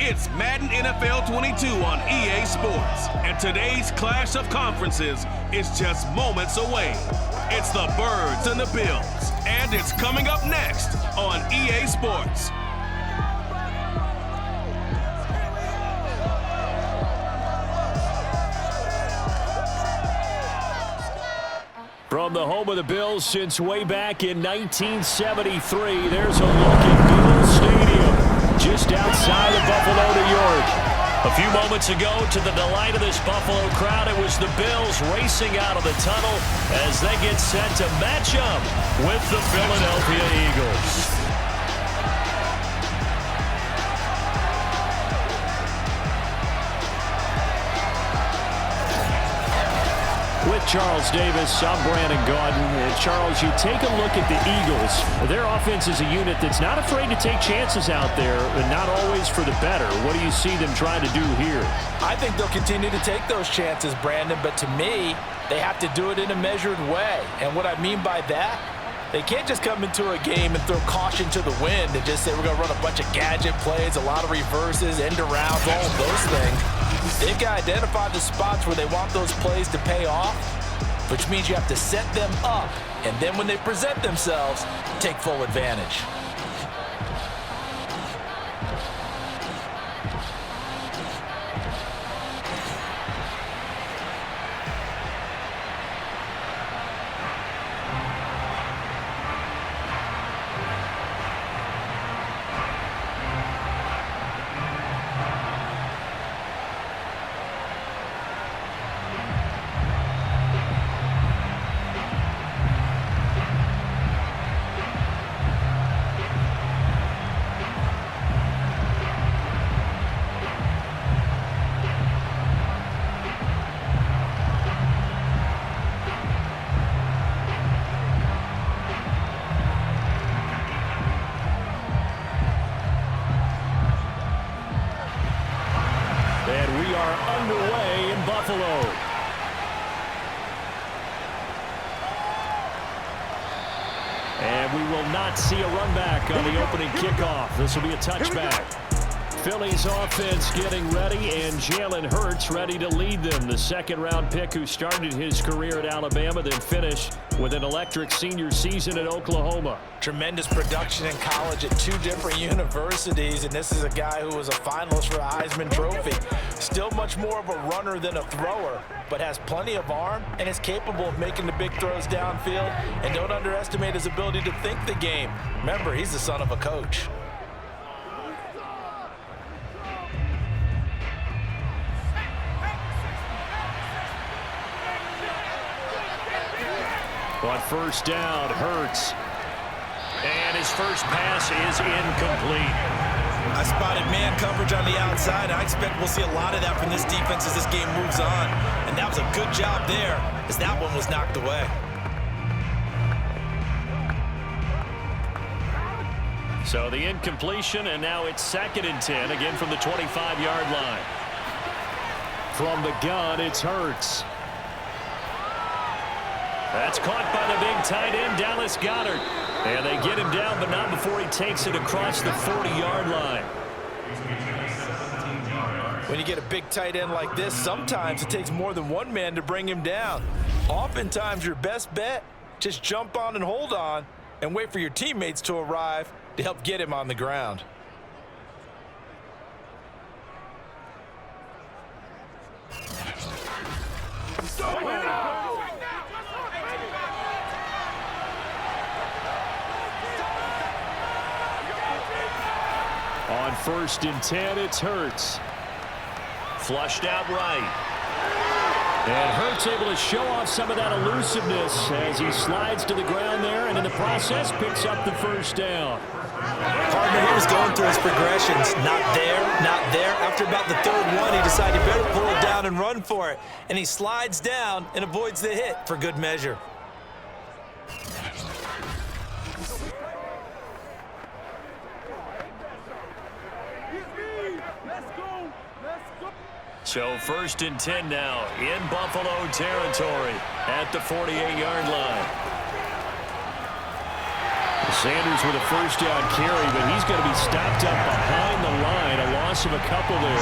It's Madden NFL 22 on EA Sports, and today's clash of conferences is just moments away. It's the Birds and the Bills, and it's coming up next on EA Sports. From the home of the Bills since way back in 1973, there's a look at Bills Stadium, just outside of Buffalo, New York. A few moments ago, to the delight of this Buffalo crowd, it was the Bills racing out of the tunnel as they get set to match up with the Philadelphia Eagles. With Charles Davis, I'm Brandon Gaudin. And Charles, you take a look at the Eagles. Their offense is a unit that's not afraid to take chances out there, and not always for the better. What do you see them trying to do here? I think they'll continue to take those chances, Brandon, but to me, they have to do it in a measured way. And what I mean by that, they can't just come into a game and throw caution to the wind and just say we're going to run a bunch of gadget plays, a lot of reverses, end arounds, all of those things. They've got to identify the spots where they want those plays to pay off, which means you have to set them up, and then when they present themselves, take full advantage. Underway in Buffalo. And we will not see a run back on the opening kickoff. This will be a touchback. Philly's offense getting ready, and Jalen Hurts ready to lead them. The second-round pick who started his career at Alabama, then finished with an electric senior season at Oklahoma. Tremendous production in college at two different universities, and this is a guy who was a finalist for the Heisman Trophy. Still much more of a runner than a thrower, but has plenty of arm and is capable of making the big throws downfield. And don't underestimate his ability to think the game. Remember, he's the son of a coach. On first down, Hurts. And his first pass is incomplete. I spotted man coverage on the outside. I expect we'll see a lot of that from this defense as this game moves on. And that was a good job there, as that one was knocked away. So the incompletion, and now it's 2nd and 10, again from the 25-yard line. From the gun, it's Hurts. That's caught by the big tight end, Dallas Goedert. And they get him down, but not before he takes it across the 40-yard line. When you get a big tight end like this, sometimes it takes more than one man to bring him down. Oftentimes, your best bet, just jump on and hold on and wait for your teammates to arrive to help get him on the ground. On 1st and 10, it's Hurts. Flushed out right. And Hurts able to show off some of that elusiveness as he slides to the ground there, and in the process picks up the first down. Partner, he was going through his progressions. Not there, not there. After about the 3rd one, he decided he better pull it down and run for it. And he slides down and avoids the hit for good measure. So 1st and 10 now in Buffalo territory at the 48-yard line. Sanders with a first down carry, but he's going to be stopped up behind the line. A loss of a couple there.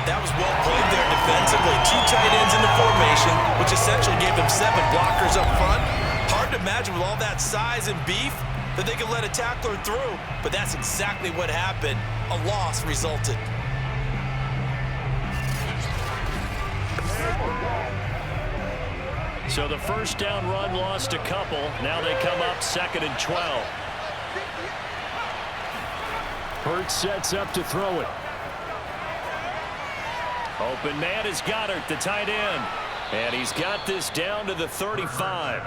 That was well played there defensively. 2 tight ends in the formation, which essentially gave them 7 blockers up front. Hard to imagine with all that size and beef that they could let a tackler through, but that's exactly what happened. A loss resulted. So the first down run lost a couple. Now they come up 2nd and 12. Hurts sets up to throw it. Open man is Goddard, the tight end. And he's got this down to the 35.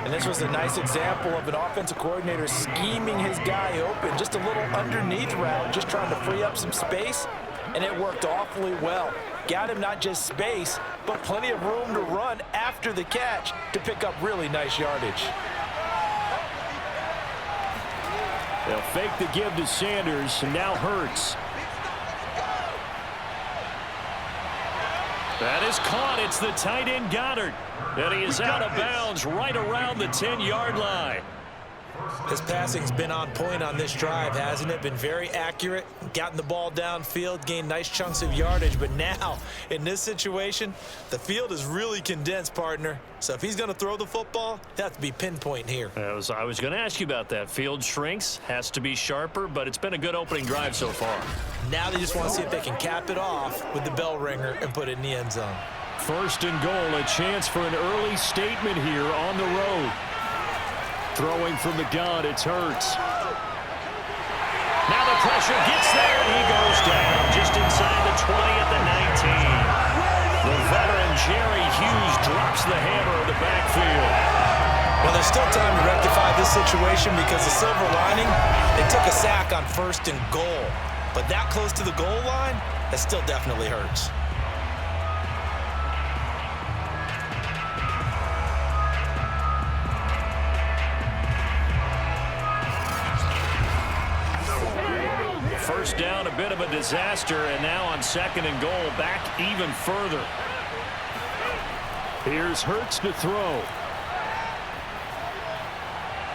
And this was a nice example of an offensive coordinator scheming his guy open. Just a little underneath route, just trying to free up some space. And it worked awfully well. Got him not just space, but plenty of room to run after the catch to pick up really nice yardage. They'll fake the give to Sanders, and now Hurts. That is caught. It's the tight end Goddard. And he is out of bounds right around the 10-yard line. His passing's been on point on this drive, hasn't it? Been very accurate, gotten the ball downfield, gained nice chunks of yardage. But now, in this situation, the field is really condensed, partner. So if he's going to throw the football, it has to be pinpoint here. I was going to ask you about that. Field shrinks, has to be sharper, but it's been a good opening drive so far. Now they just want to see if they can cap it off with the bell ringer and put it in the end zone. 1st and goal, a chance for an early statement here on the road. Throwing from the gun, it's Hurts. Now the pressure gets there, and he goes down just inside the 20 at the 19. The veteran Jerry Hughes drops the hammer in the backfield. Well, there's still time to rectify this situation because the silver lining, they took a sack on 1st and goal. But that close to the goal line, that still definitely hurts. First down, a bit of a disaster, and now on 2nd and goal, back even further. Here's Hurts to throw.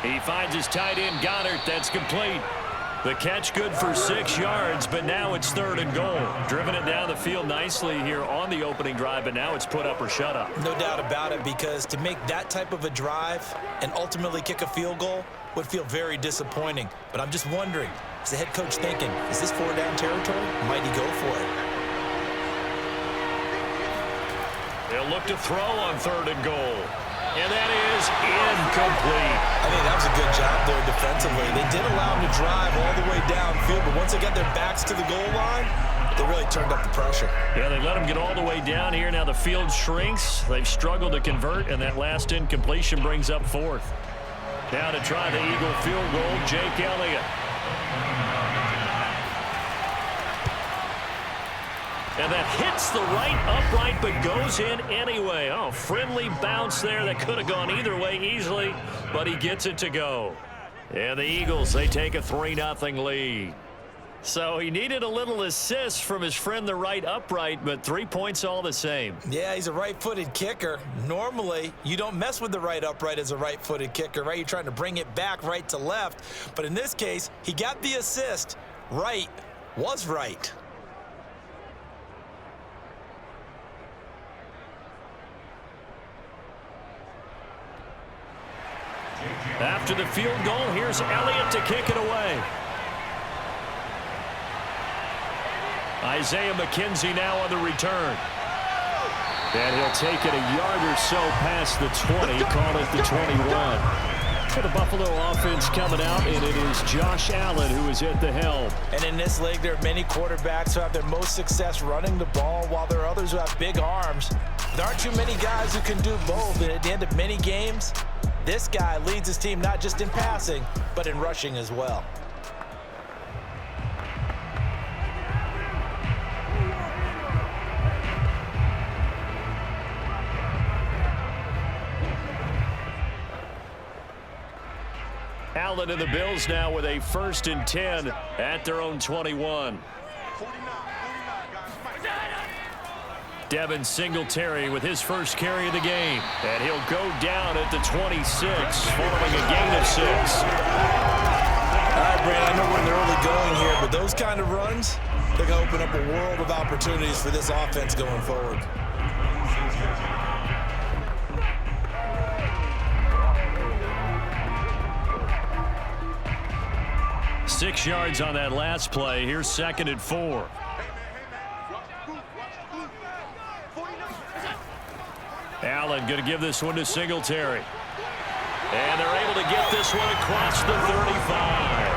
He finds his tight end Goddard. That's complete. The catch good for 6 yards, but now it's 3rd and goal. Driven it down the field nicely here on the opening drive, but now it's put up or shut up. No doubt about it, because to make that type of a drive and ultimately kick a field goal would feel very disappointing. But I'm just wondering, is the head coach thinking, is this 4-down territory? Might he go for it? They'll look to throw on 3rd and goal. And that is incomplete. I think that was a good job there defensively. They did allow him to drive all the way downfield, but once they got their backs to the goal line, they really turned up the pressure. Yeah, they let him get all the way down here. Now the field shrinks. They've struggled to convert, and that last incompletion brings up 4th. Now to try the Eagle field goal, Jake Elliott. And that hits the right upright, but goes in anyway. Oh, friendly bounce there that could have gone either way easily, but he gets it to go. And the Eagles, they take a 3-0 lead. So he needed a little assist from his friend, the right upright, but 3 points all the same. Yeah, he's a right-footed kicker. Normally, you don't mess with the right upright as a right-footed kicker, right? You're trying to bring it back right to left. But in this case, he got the assist. Right was right. After the field goal, here's Elliott to kick it away. Isaiah McKenzie now on the return. And he'll take it a yard or so past the 20, call it the 21. For the Buffalo offense coming out, and it is Josh Allen who is at the helm. And in this league, there are many quarterbacks who have their most success running the ball, while there are others who have big arms. There aren't too many guys who can do both, and at the end of many games, this guy leads his team not just in passing, but in rushing as well. Allen and the Bills now with a 1st and 10 at their own 21. Devin Singletary with his first carry of the game. And he'll go down at the 26 following a gain of 6. All right, Brandon, I know we're in the early going here, but those kind of runs, they're going to open up a world of opportunities for this offense going forward. Six yards on that last play. Here's 2nd and 4. Allen going to give this one to Singletary. And they're able to get this one across the 35.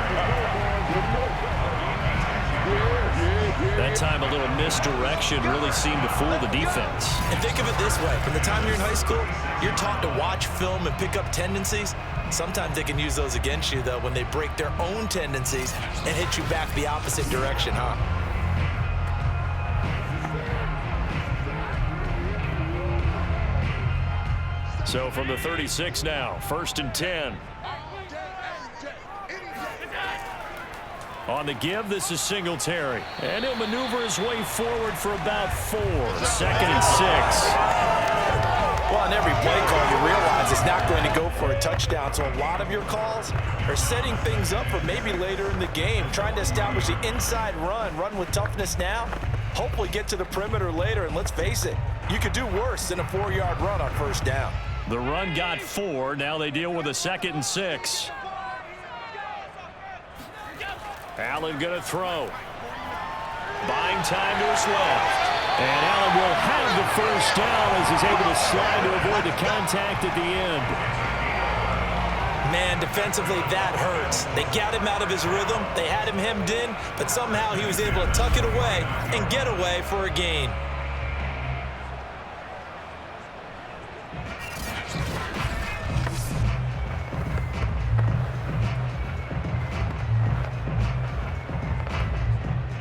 That time a little misdirection really seemed to fool the defense. And think of it this way. From the time you're in high school, you're taught to watch film and pick up tendencies. Sometimes they can use those against you, though, when they break their own tendencies and hit you back the opposite direction, huh? So from the 36 now, 1st and 10. On the give, this is Singletary. And he'll maneuver his way forward for about 4. 2nd and 6. Well, on every play call, you realize it's not going to go for a touchdown. So a lot of your calls are setting things up for maybe later in the game, trying to establish the inside run with toughness now, hopefully get to the perimeter later. And let's face it, you could do worse than a 4-yard run on 1st down. The run got 4. Now they deal with a 2nd and 6. Allen going to throw. Buying time to his left. And Allen will have the 1st down as he's able to slide to avoid the contact at the end. Man, defensively, that hurts. They got him out of his rhythm. They had him hemmed in, but somehow he was able to tuck it away and get away for a gain.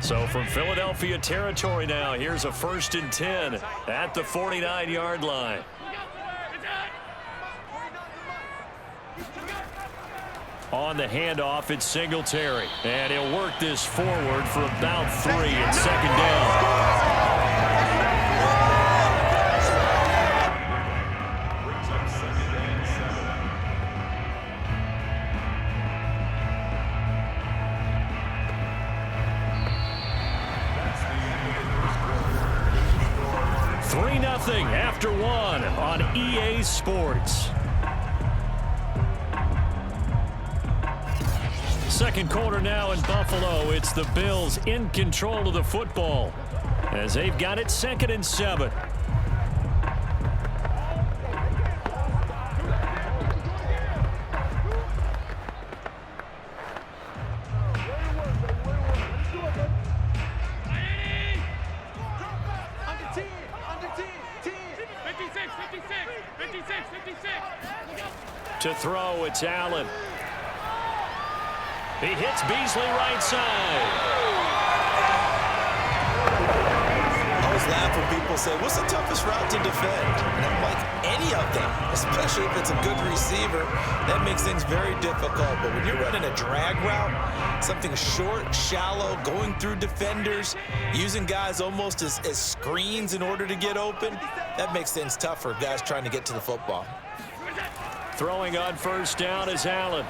So from Philadelphia territory now, here's a 1st and 10 at the 49-yard line. On the handoff, it's Singletary. And he'll work this forward for about 3 and 2nd down. 3-0 after 1 on EA Sports. Second quarter now in Buffalo. It's the Bills in control of the football as they've got it 2nd and 7. To throw, it's Allen. He hits Beasley right side. I always laugh when people say, what's the toughest route to defend? And I'm like, any of them, especially if it's a good receiver. That makes things very difficult. But when you're running a drag route, something short, shallow, going through defenders, using guys almost as screens in order to get open, that makes things tough for guys trying to get to the football. Throwing on 1st down is Allen.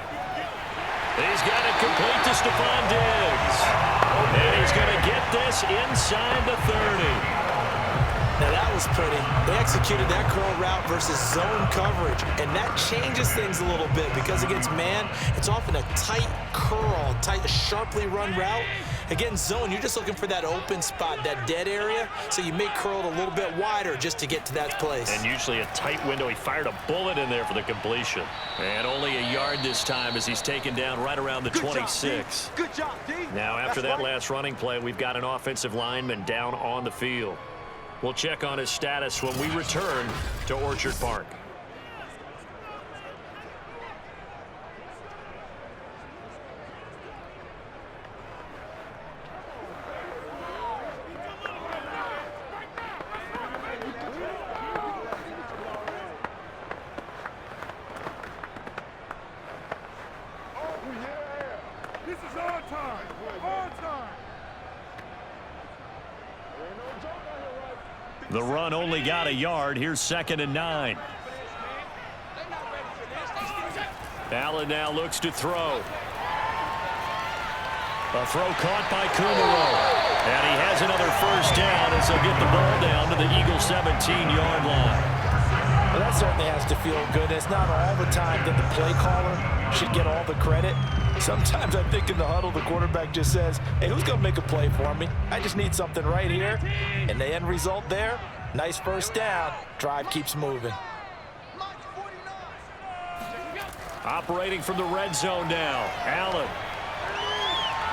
He's got it complete to Stephon Diggs. And he's going to get this inside the 30. Now that was pretty. They executed that curl route versus zone coverage, and that changes things a little bit because against man, it's often a tight curl, tight, sharply run route. Against zone, you're just looking for that open spot, that dead area, so you may curl it a little bit wider just to get to that place. And usually a tight window. He fired a bullet in there for the completion. And only a yard this time as he's taken down right around the 26. Good job, D. Now after that last running play, we've got an offensive lineman down on the field. We'll check on his status when we return to Orchard Park. This is our time. Our time. The run only got a yard. Here's 2nd and 9. Allen now looks to throw. A throw caught by Kumaro. And he has another first down as they'll get the ball down to the Eagles' 17-yard line. Well, that certainly has to feel good. It's not all the time that the play caller should get all the credit. Sometimes I think in the huddle, the quarterback just says, hey, who's going to make a play for me? I just need something right here. And the end result there, nice first down. Drive keeps moving. Operating from the red zone now. Allen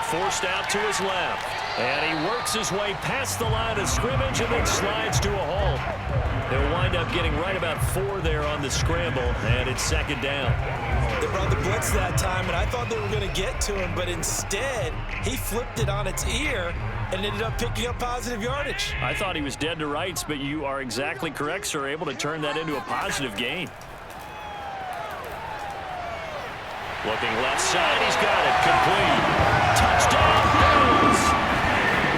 forced out to his left. And he works his way past the line of scrimmage and then slides to a halt. They'll wind up getting right about 4 there on the scramble, and it's 2nd down. They brought the blitz that time, and I thought they were going to get to him, but instead, he flipped it on its ear and ended up picking up positive yardage. I thought he was dead to rights, but you are exactly correct, sir, able to turn that into a positive gain. Looking left side, he's got it, complete. Touchdown, Bills!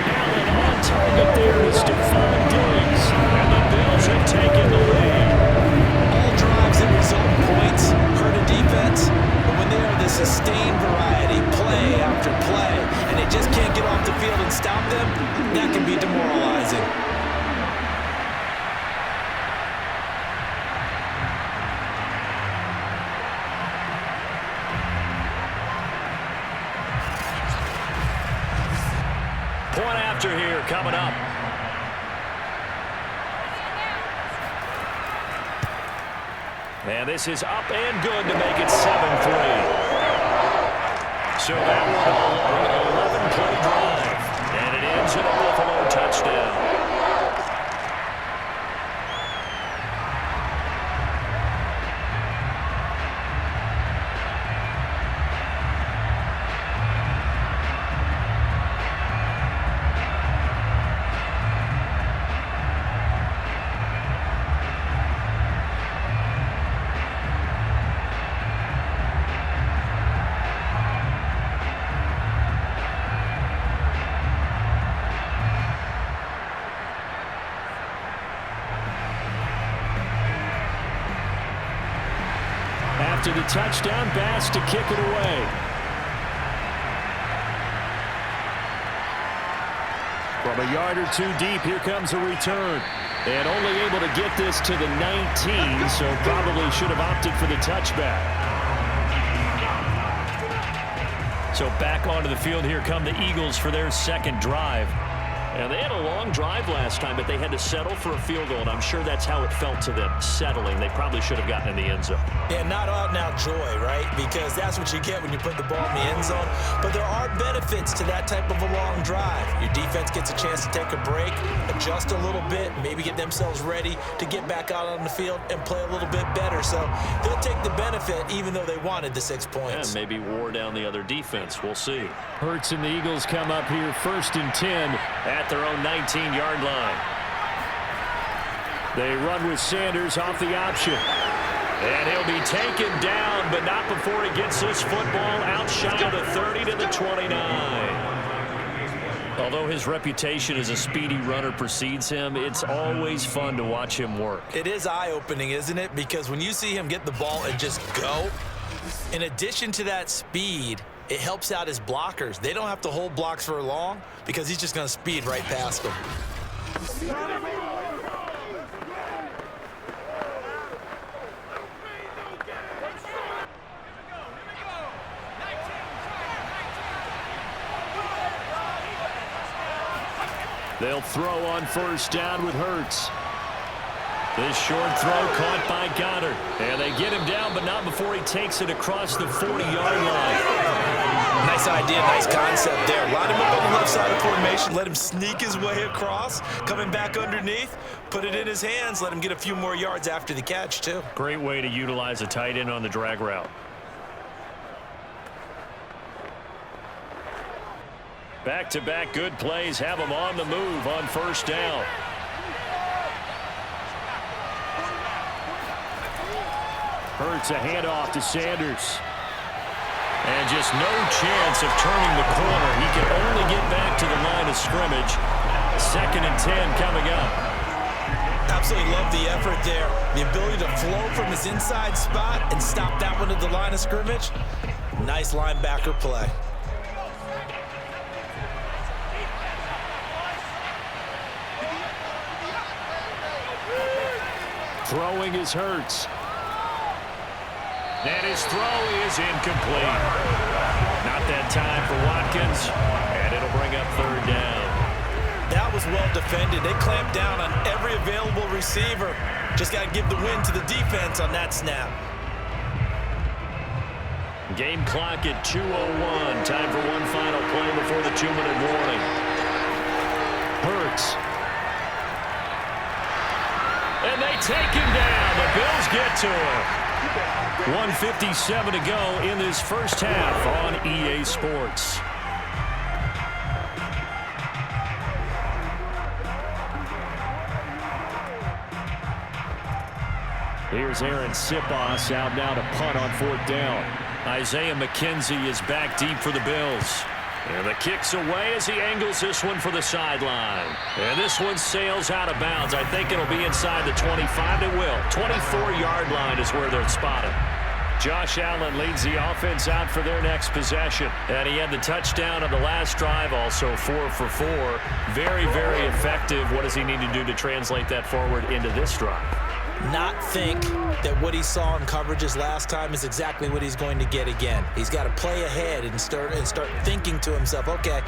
Allen on target there is Stephon Diggs, and the Bills have taken the lead. All drives that result in points hurt a defense, but when they are the sustained variety, play after play, and they just can't get off the field and stop them, that can be demoralizing. Point after here coming up. And this is up and good to make it 7-3. So that was a long 11-play drive. And it ends in a Buffalo touchdown. After the touchdown, Bass to kick it away. From a yard or 2 deep, here comes a return. And only able to get this to the 19, so probably should have opted for the touchback. So back onto the field, here come the Eagles for their 2nd drive. And they had a long drive last time, but they had to settle for a field goal, and I'm sure that's how it felt to them, settling. They probably should have gotten in the end zone. Yeah, not out-and-out joy, right? Because that's what you get when you put the ball in the end zone. But there are benefits to that type of a long drive. Your defense gets a chance to take a break, adjust a little bit, maybe get themselves ready to get back out on the field and play a little bit better. So they'll take the benefit even though they wanted the 6 points. And maybe wore down the other defense. We'll see. Hurts and the Eagles come up here 1st and 10 at their own 19-yard line. They run with Sanders off the option. And he'll be taken down, but not before he gets this football out shy of the 30 to the 29. Although his reputation as a speedy runner precedes him, it's always fun to watch him work. It is eye-opening, isn't it? Because when you see him get the ball and just go, in addition to that speed, it helps out his blockers. They don't have to hold blocks for long because he's just going to speed right past them. They'll throw on 1st down with Hurts. This short throw caught by Goddard. And they get him down, but not before he takes it across the 40-yard line. Nice idea, nice concept there. Line him up on the left side of formation, let him sneak his way across, coming back underneath, put it in his hands, let him get a few more yards after the catch, too. Great way to utilize a tight end on the drag route. Back-to-back good plays have him on the move on 1st down. Hurts a handoff to Sanders. And just no chance of turning the corner. He can only get back to the line of scrimmage. 2nd and 10 coming up. Absolutely love the effort there. The ability to flow from his inside spot and stop that one at the line of scrimmage. Nice linebacker play. Throwing is Hurts. And his throw is incomplete. Not that time for Watkins, and it'll bring up third down. That was well defended. They clamped down on every available receiver. Just got to give the win to the defense on that snap. Game clock at 2:01. Time for one final play before the 2-minute warning. Hurts. And they take him down. The Bills get to him. 1:57 to go in this first half on EA Sports. Here's Aaron Sipos out now to punt on fourth down. Isaiah McKenzie is back deep for the Bills. And the kick's away as he angles this one for the sideline. And this one sails out of bounds. I think it'll be inside the 25. It will. 24-yard line is where they're spotted. Josh Allen leads the offense out for their next possession. And he had the touchdown on the last drive, also 4 for 4. Very, very effective. What does he need to do to translate that forward into this drive? Not think that what he saw in coverages last time is exactly what he's going to get again. He's got to play ahead and start thinking to himself, okay,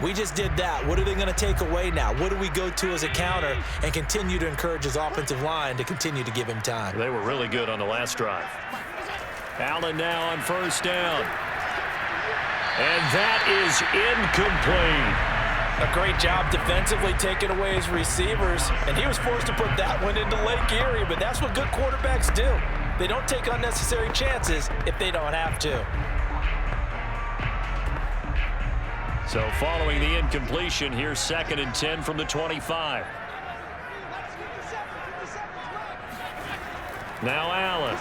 we just did that. What are they going to take away now? What do we go to as a counter? And continue to encourage his offensive line to continue to give him time. They were really good on the last drive. Allen now on first down. And that is incomplete. A great job defensively taking away his receivers, and he was forced to put that one into Lake Erie, but that's what good quarterbacks do. They don't take unnecessary chances if they don't have to. So following the incompletion, here's 2nd and 10 from the 25. Now Allen.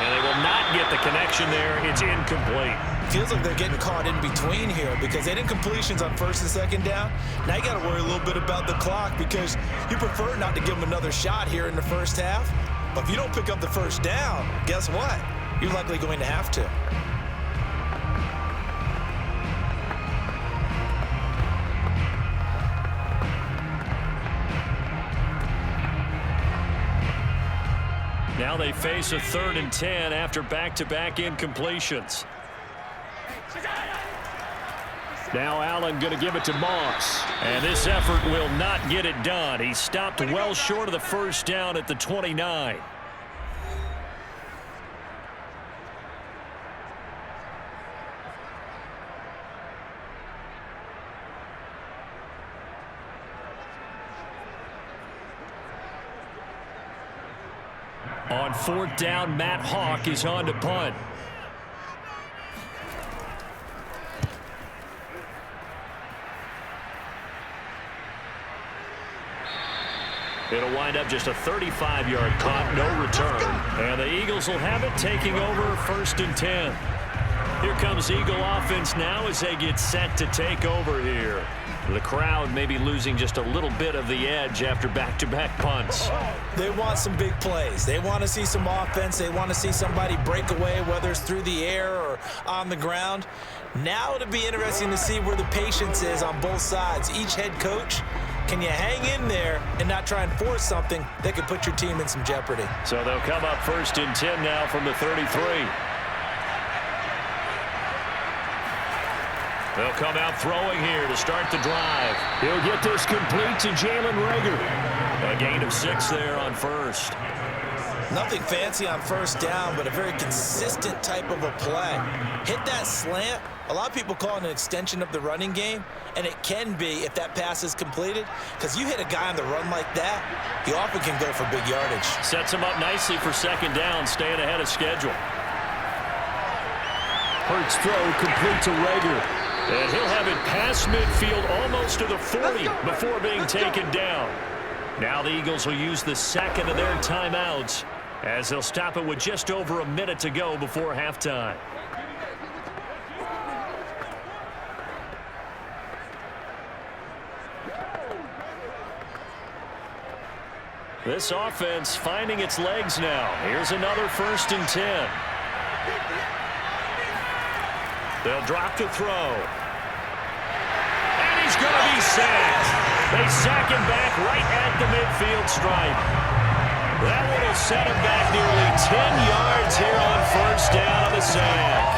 And they will not get the connection there. It's incomplete. Feels like they're getting caught in between here because they didn't completions on 1st and 2nd down. Now you got to worry a little bit about the clock because you prefer not to give them another shot here in the first half. But if you don't pick up the first down, guess what? You're likely going to have to. Now they face a 3rd and 10 after back-to-back incompletions. Now Allen going to give it to Moss. And this effort will not get it done. He stopped well short of the first down at the 29. On 4th down, Matt Hawk is on to punt. It'll wind up just a 35-yard punt, no return. And the Eagles will have it, taking over 1st and 10. Here comes Eagle offense now as they get set to take over here. The crowd may be losing just a little bit of the edge after back-to-back punts. They want some big plays. They want to see some offense. They want to see somebody break away, whether it's through the air or on the ground. Now it'll be interesting to see where the patience is on both sides. Each head coach, can you hang in there and not try and force something that could put your team in some jeopardy? So they'll come up 1st and 10 now from the 33. They'll come out throwing here to start the drive. He'll get this complete to Jalen Reagor. A gain of 6 there on 1st. Nothing fancy on 1st down, but a very consistent type of a play. Hit that slant. A lot of people call it an extension of the running game, and it can be if that pass is completed, because you hit a guy on the run like that, he often can go for big yardage. Sets him up nicely for 2nd down, staying ahead of schedule. Hurts throw complete to Reagor. And he'll have it past midfield almost to the 40 before being taken down. Now the Eagles will use the 2nd of their timeouts as they'll stop it with just over a minute to go before halftime. This offense finding its legs now. Here's another 1st and 10. They'll drop to throw. And he's going to be sacked. They sack him back right at the midfield stripe. That one will set him back nearly 10 yards here on 1st down on the sack.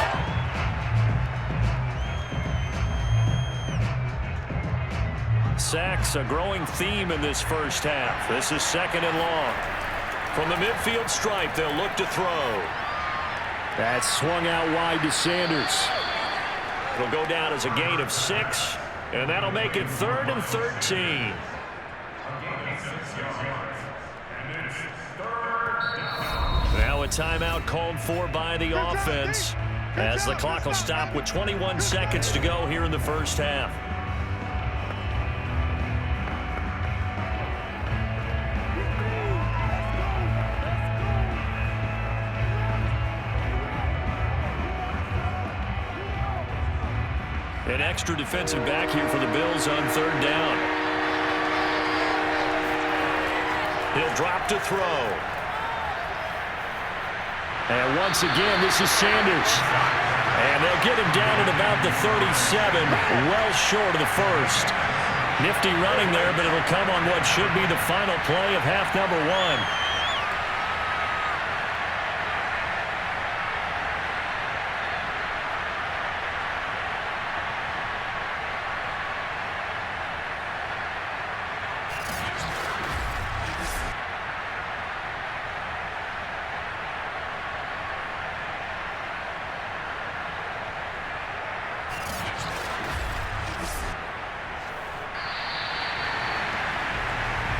Sacks a growing theme in this first half. This is 2nd and long. From the midfield stripe, they'll look to throw. That's swung out wide to Sanders. It'll go down as a gain of 6, and that'll make it 3rd and 13. Now a timeout called for by the offense as the clock will stop with 21 seconds to go here in the first half. An extra defensive back here for the Bills on 3rd down. He'll drop to throw. And once again, this is Sanders. And they'll get him down at about the 37, well short of the 1st. Nifty running there, but it'll come on what should be the final play of half number 1.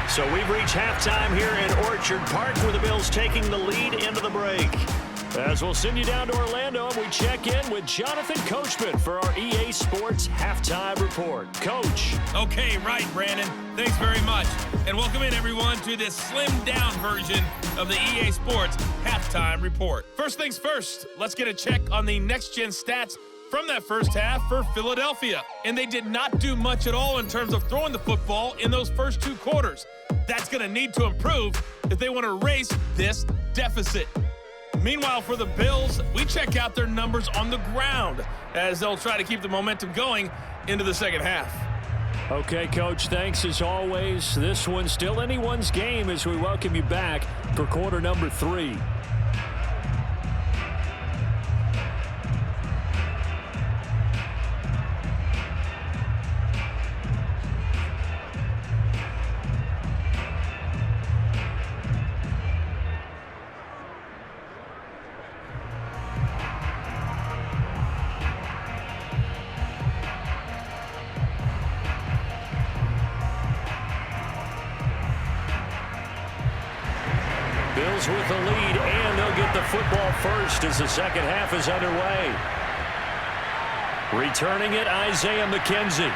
So we've reached halftime here in Orchard Park where the Bills taking the lead into the break. As we'll send you down to Orlando and we check in with Jonathan Coachman for our EA Sports Halftime Report. Coach. Okay, right, Brandon. Thanks very much. And welcome in, everyone, to this slimmed-down version of the EA Sports Halftime Report. First things first, let's get a check on the next-gen stats from that first half for Philadelphia. And they did not do much at all in terms of throwing the football in those first 2 quarters. That's going to need to improve if they want to erase this deficit. Meanwhile, for the Bills, we check out their numbers on the ground as they'll try to keep the momentum going into the second half. Okay, Coach, thanks as always. This one's still anyone's game as we welcome you back for quarter number 3. Bills with the lead, and they'll get the football first as the second half is underway. Returning it, Isaiah McKenzie.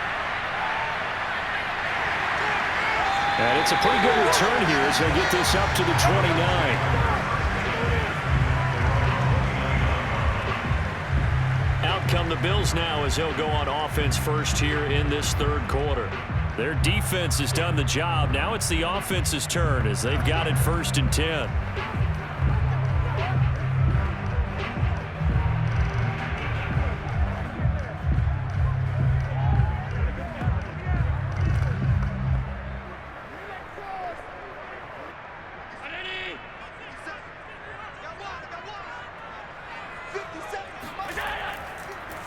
And it's a pretty good return here as they'll get this up to the 29. Out come the Bills now as they'll go on offense first here in this 3rd quarter. Their defense has done the job. Now it's the offense's turn as they've got it 1st and 10.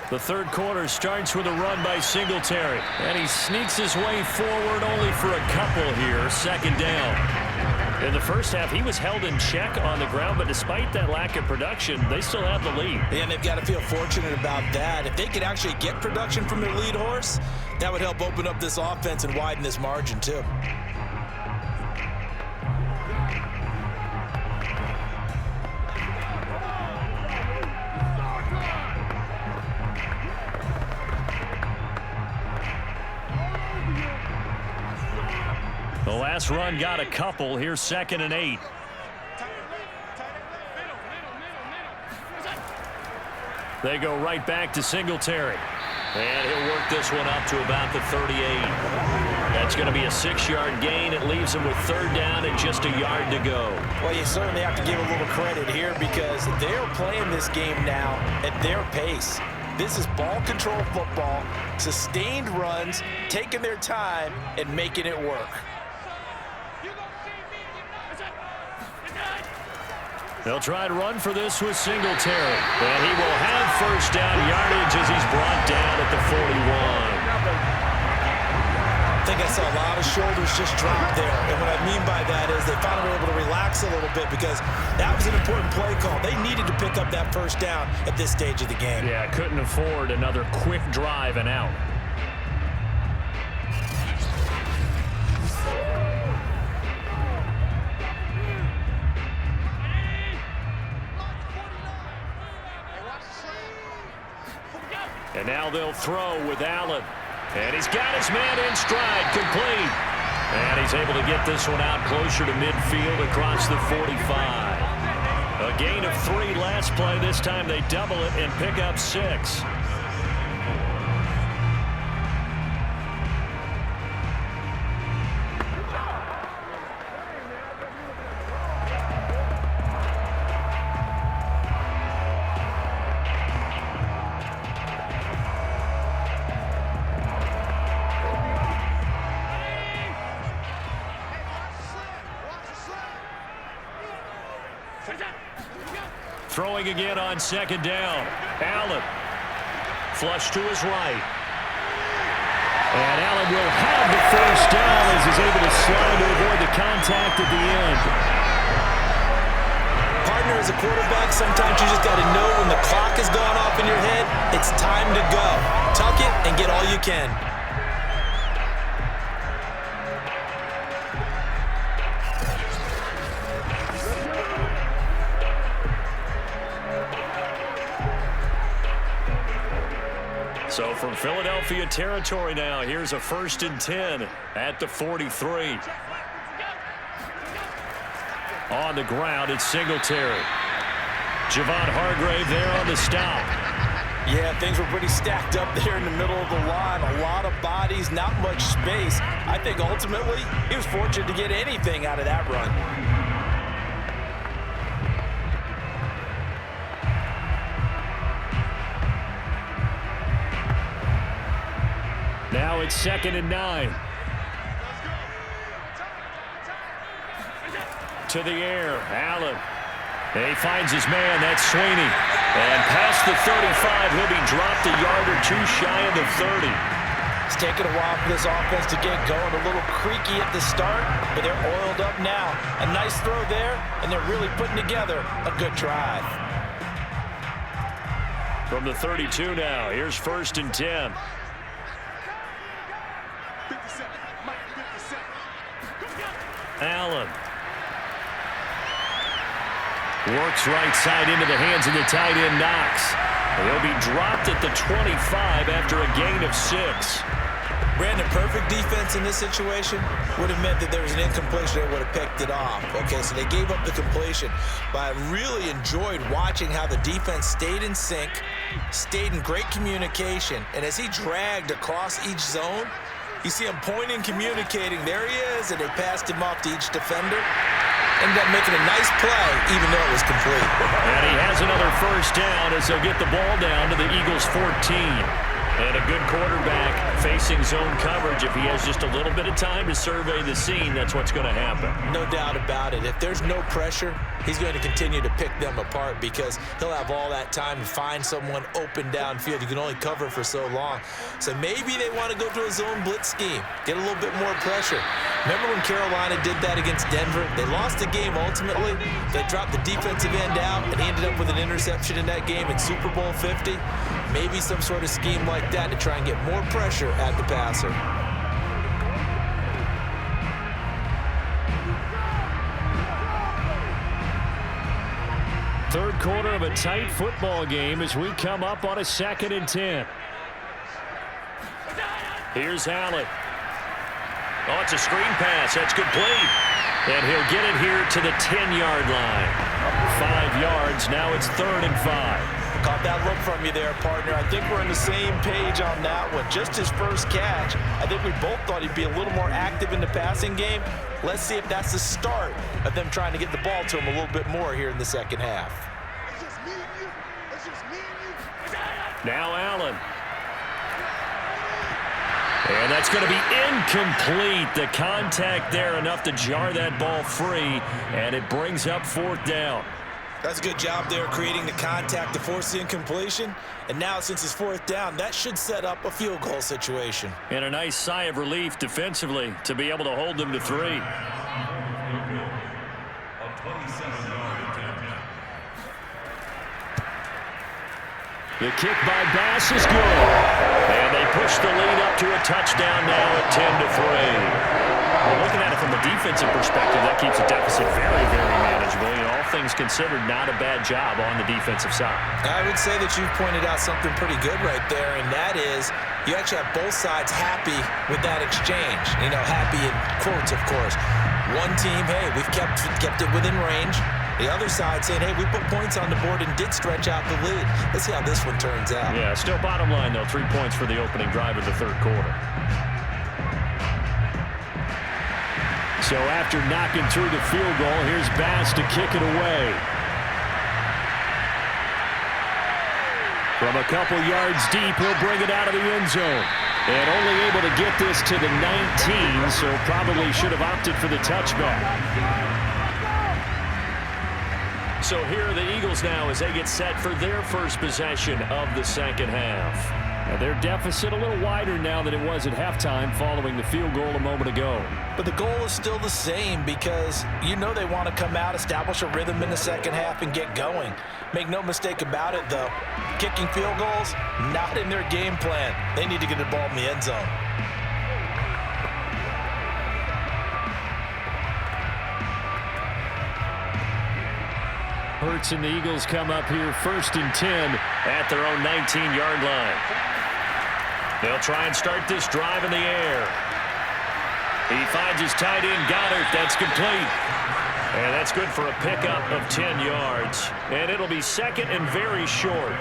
The 3rd quarter starts with a run by Singletary. And he sneaks his way forward only for a couple here. 2nd down. In the first half, he was held in check on the ground, but despite that lack of production, they still have the lead. And they've got to feel fortunate about that. If they could actually get production from their lead horse, that would help open up this offense and widen this margin, too. The last run got a couple. Here's 2nd and 8. They go right back to Singletary. And he'll work this one up to about the 38. That's going to be a 6-yard gain. It leaves him with third down and just a yard to go. Well, you certainly have to give a little credit here because they're playing this game now at their pace. This is ball control football, sustained runs, taking their time, and making it work. They'll try to run for this with Singletary. And he will have first down yardage as he's brought down at the 41. I think I saw a lot of shoulders just drop there. And what I mean by that is they finally were able to relax a little bit because that was an important play call. They needed to pick up that first down at this stage of the game. Yeah, couldn't afford another quick drive and out. And now they'll throw with Allen. And he's got his man in stride, complete. And he's able to get this one out closer to midfield across the 45. A gain of 3 last play. This time they double it and pick up 6. Throwing again on second down. Allen. Flush to his right. And Allen will have the first down as he's able to slide to avoid the contact at the end. Partner, as a quarterback, sometimes you just got to know when the clock has gone off in your head, it's time to go. Tuck it and get all you can. So from Philadelphia territory now, here's a 1st and 10 at the 43. On the ground, it's Singletary. Javon Hargrave there on the stop. Yeah, things were pretty stacked up there in the middle of the line. A lot of bodies, not much space. I think ultimately he was fortunate to get anything out of that run. Now it's 2nd and 9. To the air, Allen. And he finds his man, that's Sweeney. And past the 35, he'll be dropped a yard or 2 shy of the 30. It's taken a while for this offense to get going. A little creaky at the start, but they're oiled up now. A nice throw there, and they're really putting together a good drive. From the 32 now, here's 1st and 10. Allen. Works right side into the hands of the tight end, Knox. He'll be dropped at the 25 after a gain of 6. Brandon, perfect defense in this situation would have meant that there was an incompletion. They would have picked it off. Okay, so they gave up the completion. But I really enjoyed watching how the defense stayed in sync, stayed in great communication, and as he dragged across each zone, you see him pointing, communicating. There he is, and they passed him off to each defender. Ended up making a nice play, even though it was complete. And he has another first down as they'll get the ball down to the Eagles' 14. And a good quarterback facing zone coverage. If he has just a little bit of time to survey the scene, that's what's going to happen. No doubt about it. If there's no pressure, he's going to continue to pick them apart because he'll have all that time to find someone open downfield. You can only cover for so long. So maybe they want to go to a zone blitz scheme, get a little bit more pressure. Remember when Carolina did that against Denver? They lost the game ultimately. They dropped the defensive end out and ended up with an interception in that game in Super Bowl 50. Maybe some sort of scheme like that to try and get more pressure at the passer. Third quarter of a tight football game as we come up on a 2nd and 10. Here's Allen. Oh, it's a screen pass. That's complete. And he'll get it here to the 10-yard line. 5 yards. Now it's 3rd and 5. Caught that look from you there, partner. I think we're on the same page on that one. Just his first catch. I think we both thought he'd be a little more active in the passing game. Let's see if that's the start of them trying to get the ball to him a little bit more here in the second half. It's just me and you. It's just me and you. Now Allen. And that's going to be incomplete. The contact there enough to jar that ball free, and it brings up fourth down. That's a good job there creating the contact to force the incompletion. And now since it's fourth down, that should set up a field goal situation. And a nice sigh of relief defensively to be able to hold them to 3. The kick by Bass is good. And they push the lead up to a touchdown now at 10-3. Well, looking at it from a defensive perspective, that keeps the deficit very, very manageable. You know, all things considered, not a bad job on the defensive side. I would say that you've pointed out something pretty good right there, and that is you actually have both sides happy with that exchange. You know, happy in quotes, of course. One team, hey, we've kept it within range. The other side saying, hey, we put points on the board and did stretch out the lead. Let's see how this one turns out. Yeah, still bottom line, though, 3 points for the opening drive of the third quarter. So after knocking through the field goal, here's Bass to kick it away. From a couple yards deep, he'll bring it out of the end zone. And only able to get this to the 19, so probably should have opted for the touchback. So here are the Eagles now as they get set for their first possession of the second half. Now their deficit a little wider now than it was at halftime following the field goal a moment ago. But the goal is still the same because you know they want to come out, establish a rhythm in the second half, and get going. Make no mistake about it, though. Kicking field goals, not in their game plan. They need to get the ball in the end zone. Hurts and the Eagles come up here 1st and 10 at their own 19-yard line. They'll try and start this drive in the air. He finds his tight end, Goddard. That's complete. And that's good for a pickup of 10 yards. And it'll be second and very short.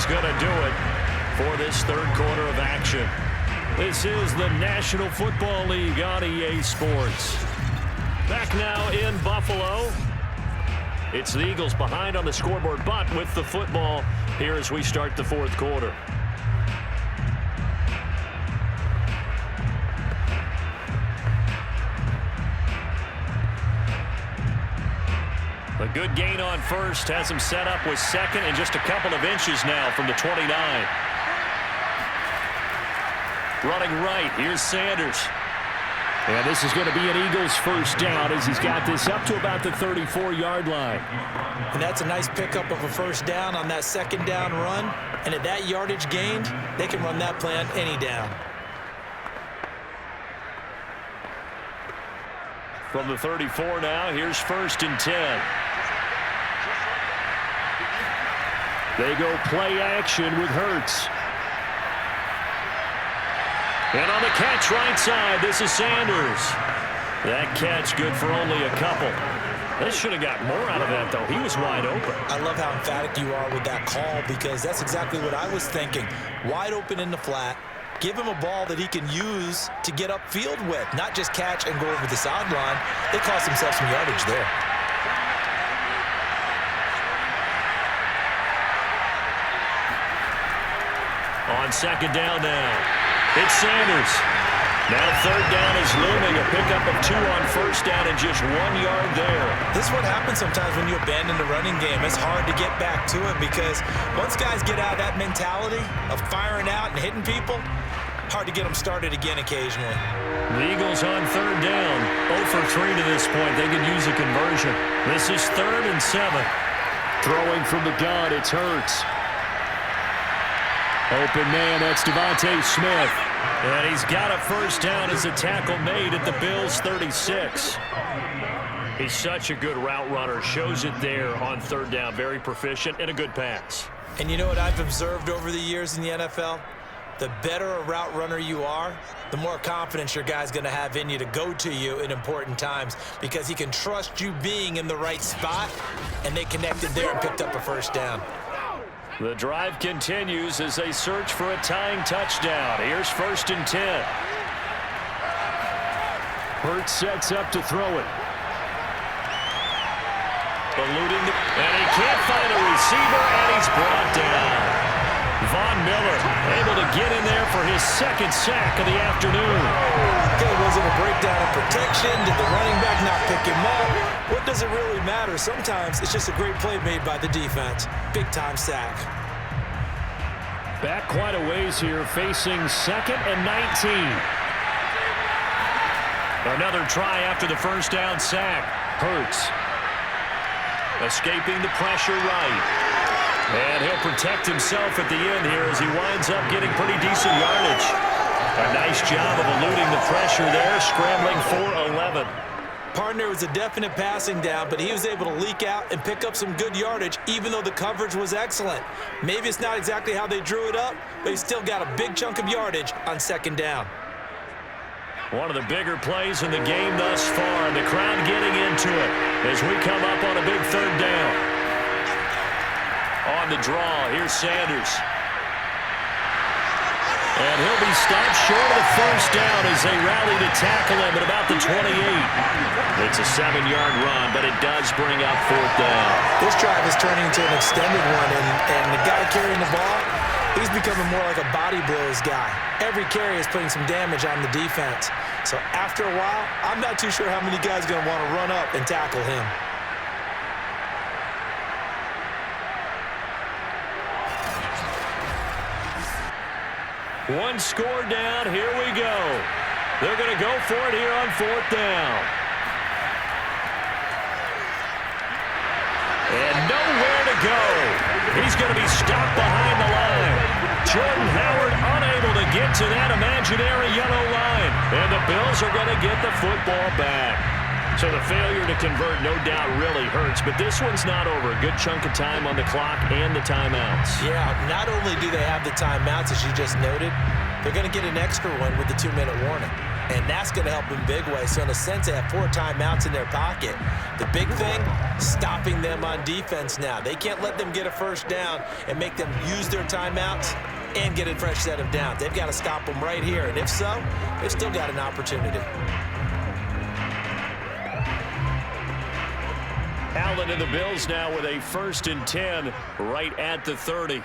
Going to do it for this third quarter of action. This is the National Football League on EA Sports. Back now in Buffalo. It's the Eagles behind on the scoreboard, but with the football here as we start the fourth quarter. A good gain on first has him set up with second and just a couple of inches now from the 29. Running right, here's Sanders. And this is going to be an Eagles first down as he's got this up to about the 34-yard line. And that's a nice pickup of a first down on that second down run. And at that yardage gained, they can run that play on any down. From the 34 now, here's 1st and 10. They go play action with Hurts. And on the catch right side, this is Sanders. That catch good for only a couple. They should have got more out of that, though. He was wide open. I love how emphatic you are with that call because that's exactly what I was thinking. Wide open in the flat. Give him a ball that he can use to get upfield with, not just catch and go over the sideline. They cost themselves some yardage there. On second down now, it's Sanders. Now third down is looming, a pickup of 2 on first down and just 1 yard there. This is what happens sometimes when you abandon the running game. It's hard to get back to it because once guys get out of that mentality of firing out and hitting people, hard to get them started again occasionally. The Eagles on third down, 0 for 3 to this point. They can use a conversion. This is 3rd and 7. Throwing from the gun, it's Hurts. Open man, that's Devontae Smith. And he's got a first down as a tackle made at the Bills' 36. He's such a good route runner. Shows it there on third down. Very proficient and a good pass. And you know what I've observed over the years in the NFL? The better a route runner you are, the more confidence your guy's going to have in you to go to you in important times because he can trust you being in the right spot, and they connected there and picked up a first down. The drive continues as they search for a tying touchdown. Here's 1st and 10. Hurts sets up to throw it. Eluding, and he can't find a receiver, and he's brought down. Von Miller able to get in there for his 2nd sack of the afternoon. Okay, was it a breakdown in protection? Did the running back not pick him up? What does it really matter? Sometimes it's just a great play made by the defense. Big-time sack. Back quite a ways here, facing 2nd and 19. Another try after the first down sack. Hurts escaping the pressure right. And he'll protect himself at the end here as he winds up getting pretty decent yardage. A nice job of eluding the pressure there, scrambling for 11. Partner was a definite passing down, but he was able to leak out and pick up some good yardage, even though the coverage was excellent. Maybe it's not exactly how they drew it up, but he still got a big chunk of yardage on 2nd down. One of the bigger plays in the game thus far. The crowd getting into it as we come up on a big 3rd down. On the draw, here's Sanders. And he'll be stopped short of the first down as they rally to tackle him at about the 28. It's a 7-yard run, but it does bring up 4th down. This drive is turning into an extended one, and the guy carrying the ball, he's becoming more like a body blows guy. Every carry is putting some damage on the defense. So after a while, I'm not too sure how many guys are going to want to run up and tackle him. One score down, here we go. They're going to go for it here on 4th down. And nowhere to go. He's going to be stopped behind the line. Jordan Howard unable to get to that imaginary yellow line. And the Bills are going to get the football back. So the failure to convert no doubt really hurts, but this one's not over. A good chunk of time on the clock and the timeouts. Yeah, not only do they have the timeouts, as you just noted, they're going to get an extra one with the 2-minute warning. And that's going to help in big ways. So in a sense, they have 4 timeouts in their pocket. The big thing, stopping them on defense now. They can't let them get a first down and make them use their timeouts and get a fresh set of downs. They've got to stop them right here. And if so, they've still got an opportunity. Allen and the Bills now with a 1st and 10 right at the 30.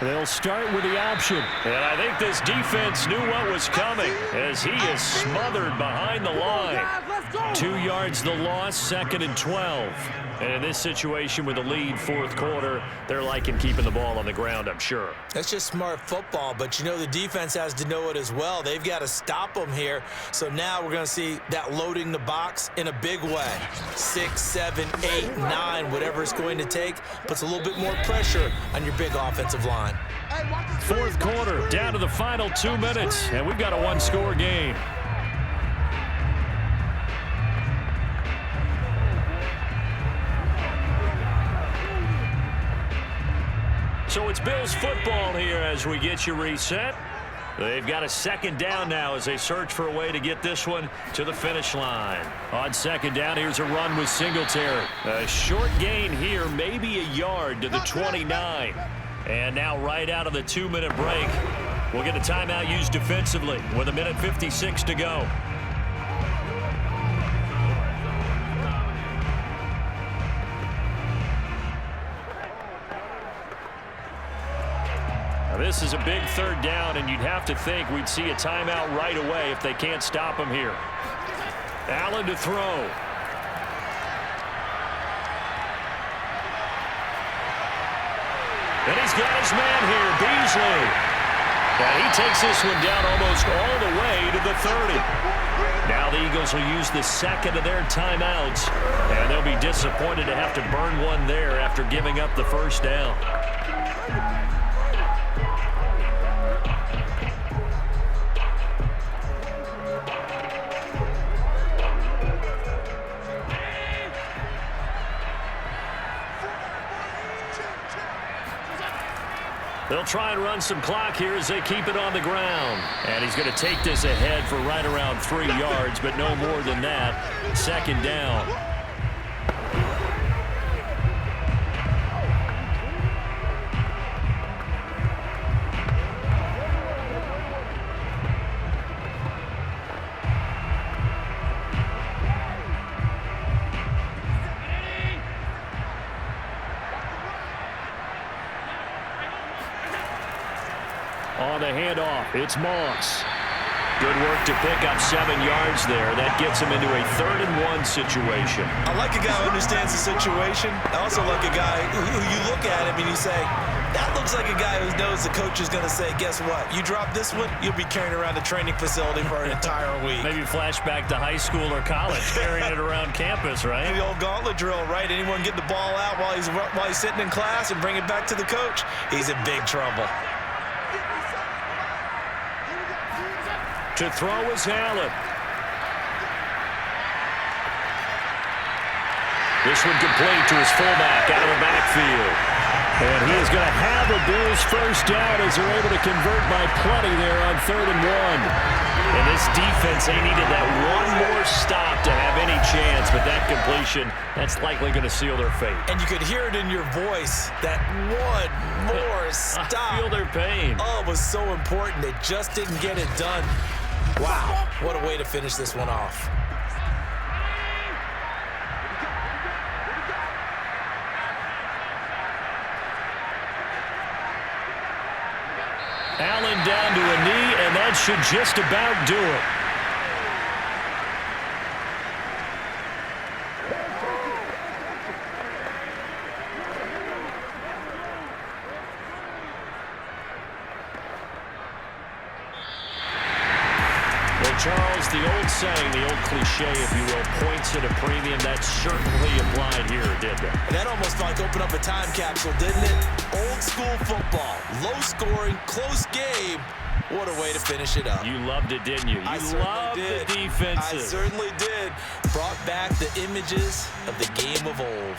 They'll start with the option. And I think this defense knew what was coming as he is smothered behind the line. 2 yards the loss, 2nd and 12. And in this situation with the lead 4th quarter, they're liking keeping the ball on the ground, I'm sure. That's just smart football, but you know the defense has to know it as well. They've got to stop them here. So now we're going to see that loading the box in a big way. 6, 7, 8, 9, whatever it's going to take, puts a little bit more pressure on your big offensive line. 4th quarter, down to the final 2 minutes, and we've got a 1-score game. So it's Bills football here as we get you reset. They've got a 2nd down now as they search for a way to get this one to the finish line. On 2nd down, here's a run with Singletary. A short gain here, maybe a yard to the 29. And now right out of the 2-minute break, we'll get a timeout used defensively with 1:56 to go. This is a big 3rd down, and you'd have to think we'd see a timeout right away if they can't stop him here. Allen to throw. And he's got his man here, Beasley. And he takes this one down almost all the way to the 30. Now the Eagles will use the 2nd of their timeouts, and they'll be disappointed to have to burn one there after giving up the first down. They'll try and run some clock here as they keep it on the ground. And he's going to take this ahead for right around 3 yards, but no more than that. 2nd down. On the handoff, it's Moss. Good work to pick up 7 yards there. That gets him into a 3rd and 1 situation. I like a guy who understands the situation. I also like a guy who you look at him and you say, that looks like a guy who knows the coach is going to say, guess what? You drop this one, you'll be carrying around the training facility for an entire week. Maybe flashback to high school or college, carrying it around campus, right? The old gauntlet drill, right? Anyone get the ball out while he's sitting in class and bring it back to the coach, he's in big trouble. To throw is Allen. This one complete to his fullback out of the backfield. And he is going to have a Bills first down as they're able to convert by plenty there on 3rd and 1. And this defense, they needed that one more stop to have any chance, but that completion, that's likely going to seal their fate. And you could hear it in your voice, that one more stop. I feel their pain. Oh, it was so important. They just didn't get it done. Wow, what a way to finish this one off. Allen down to a knee, and that should just about do it. Charles, the old saying, the old cliche, if you will, points at a premium, that certainly applied here, didn't it? That almost like opened up a time capsule, didn't it? Old school football, low scoring, close game. What a way to finish it up. You loved it, didn't you? You loved the defenses. I certainly did. Brought back the images of the game of old.